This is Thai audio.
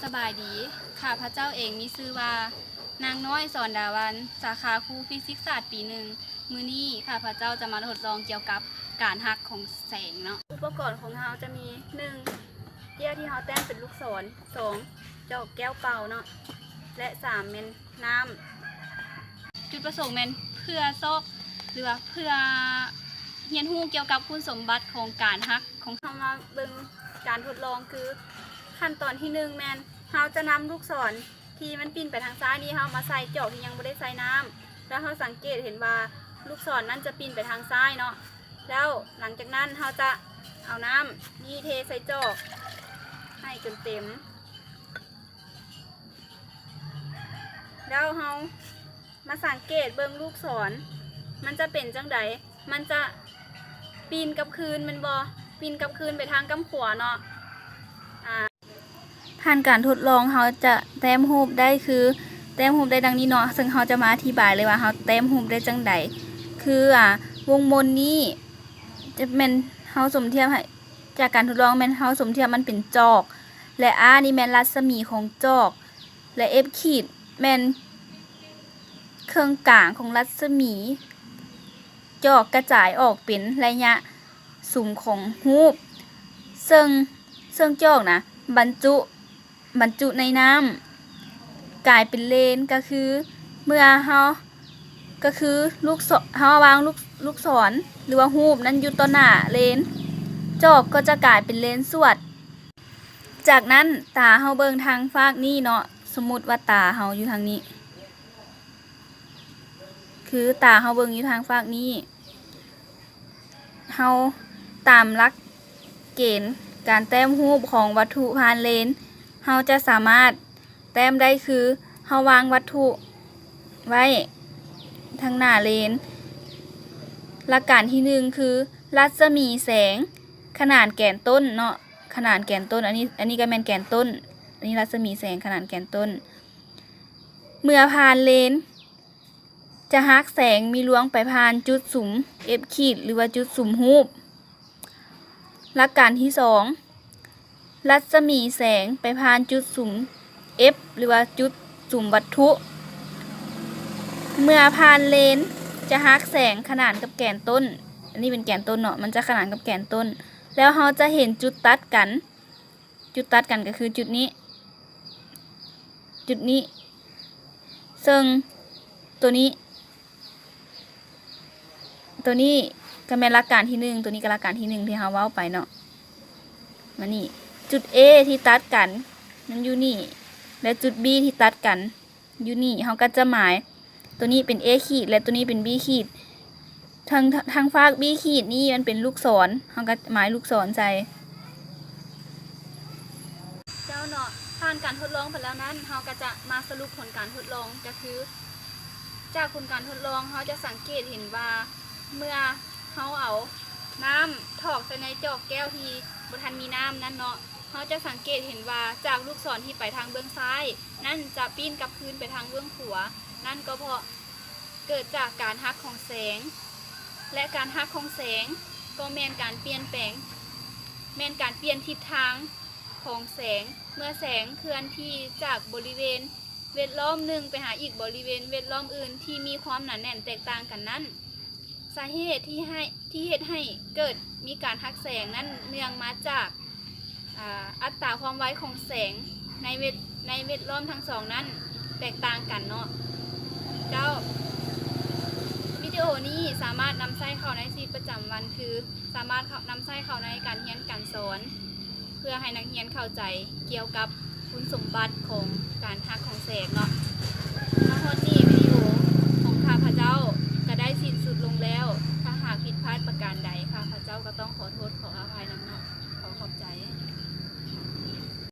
สบายดีข้าพระเจ้าเองมีชื่อว่านางน้อยสอนดาวันสาขาครูฟิสิกส์ศาสตร์ปีหนึ่งมื้อนี้ข้าพระเจ้าจะมาทดลองเกี่ยวกับการหักของแสงเนาะอุปกรณ์ของเราจะมี1เกียร์ที่เราแต้มเป็นลูกศร2จอกแก้วเปล่าเนาะและ3เป็นน้ำจุดประสงค์เป็นเพื่อซอกหรือว่าเพื่อเรียนรู้เกี่ยวกับคุณสมบัติของการหักของเรามาเบิ่งการทดลองคือขั้นตอนที่1แมนเราจะนำลูกศรที่มันปิ้นไปทางซ้ายนี้เรามาใส่จอกที่ยังไม่ได้ใส่น้ำแล้วเราสังเกตเห็นว่าลูกศรนั้นจะปิ้นไปทางซ้ายเนาะแล้วหลังจากนั้นเราจะเอาน้ำนี่เทใส่จอกให้จนเต็มแล้วเรามาสังเกตเบิ่งลูกศรมันจะเป็นจังใดมันจะปีนกับคืนมันบอปีนกับคืนไปทางกำขวาเนาะผ่านการทดลองเขาจะแต้มรูปได้คือแต้มรูปได้ดังนี้เนาะซึ่งเขาจะมาอธิบายเลยว่าเขาแต้มรูปได้จังใดคือวงมนนี้จะเป็นเขาสมเทียบให้จากการทดลองเป็นเขาสมเทียบมันเป็นจอกและ R นี่แมนรัศมีของจอกและ F ขีดแมนเครื่องกลางของรัศมีจอกกระจายออกเป็นระยะสูงของรูปซึ่งจอกนะบรรจุในน้ำกลายเป็นเลนก็คือเมื่อก็คือลูกศรเฮาวางลูกศรหรือว่ารูปนั้นอยู่ต่อหน้าเลนจอกก็จะกลายเป็นเลนสวดจากนั้นตาเฮาเบิ่งทางฟากนี้เนาะสมมุติว่าตาเฮาอยู่ทางนี้คือตาเฮาเบิ่งอยู่ทางฟากนี้เฮาตามหลักเกณฑ์การแต้มรูปของวัตถุผ่านเลนเฮาจะสามารถแต้มได้คือเฮาวางวัตถุไว้ทางหน้าเลนหลักการที่1คือรัศมีแสงขนาดแกนต้นเนาะขนาดแกนต้นอันนี้ก็แม่นแกนต้นอันนี้รัศมีแสงขนาดแกนต้นเมื่อผ่านเลนจะหักแสงมีลวงไปผ่านจุดสุม F ขีดหรือว่าจุดสุมรูปหลักการที่2รัศมีแสงไปผ่านจุดสุม F หรือว่าจุดสุมวัตถุเมื่อผ่านเลนจะหักแสงขนานกับแกนต้นอันนี้เป็นแกนต้นเนาะมันจะขนานกับแกนต้นแล้วเราจะเห็นจุดตัดกันก็คือจุดนี้ซึ่งตัวนี้ก็เป็นหลักการที่1ตัวนี้ก็หลักการที่1ที่เราเว้าไปเนาะมานี่จุด A ที่ตัดกันมันอยู่นี่และจุด B ที่ตัดกันอยู่นี่เราก็จะหมายตัวนี้เป็น A ขีดและตัวนี้เป็น B ขีดทางฝาก B ขีดนี่มันเป็นลูกศรเราก็หมายลูกศรใส่เจ้าเนาะผ่านการทดลองไปแล้วนั้นเราก็จะมาสรุปผลการทดลองก็คือจากผลการทดลองเราจะสังเกตเห็นว่าเมื่อเราเอาน้ำถอกใส่ในจอกแก้วที่บนทันมีน้ำนั้นเนาะเราจะสังเกตเห็นว่าจากลูกศรที่ไปทางเบื้องซ้ายนั่นจะปิ้นกับพื้นไปทางเบื้องขวานั่นก็เพราะเกิดจากการหักของแสงและการหักของแสงก็แมนการเปลี่ยนแปลงแมนการเปลี่ยนทิศทางของแสงเมื่อแสงเคลื่อนที่จากบริเวณแวดล้อมหนึ่งไปหาอีกบริเวณแวดล้อมอื่นที่มีความหนาแน่นแตกต่างกันนั้นสาเหตุที่เหตุให้เกิดมีการหักแสงนั้นเนื่องมาจากอัตราความไวของแสงในแวดล้อมทั้งสองนั้นแตกต่างกันเนาะเจ้าวิดีโอนี้สามารถนำใช้เข้าในชีวิตประจำวันคือสามารถนำใช้เข้าในการเรียนการสอนเพื่อให้นักเรียนเข้าใจเกี่ยวกับคุณสมบัติของการหักของแสงเนาะทั้งหมดนี้วิดีโอของข้าพเจ้า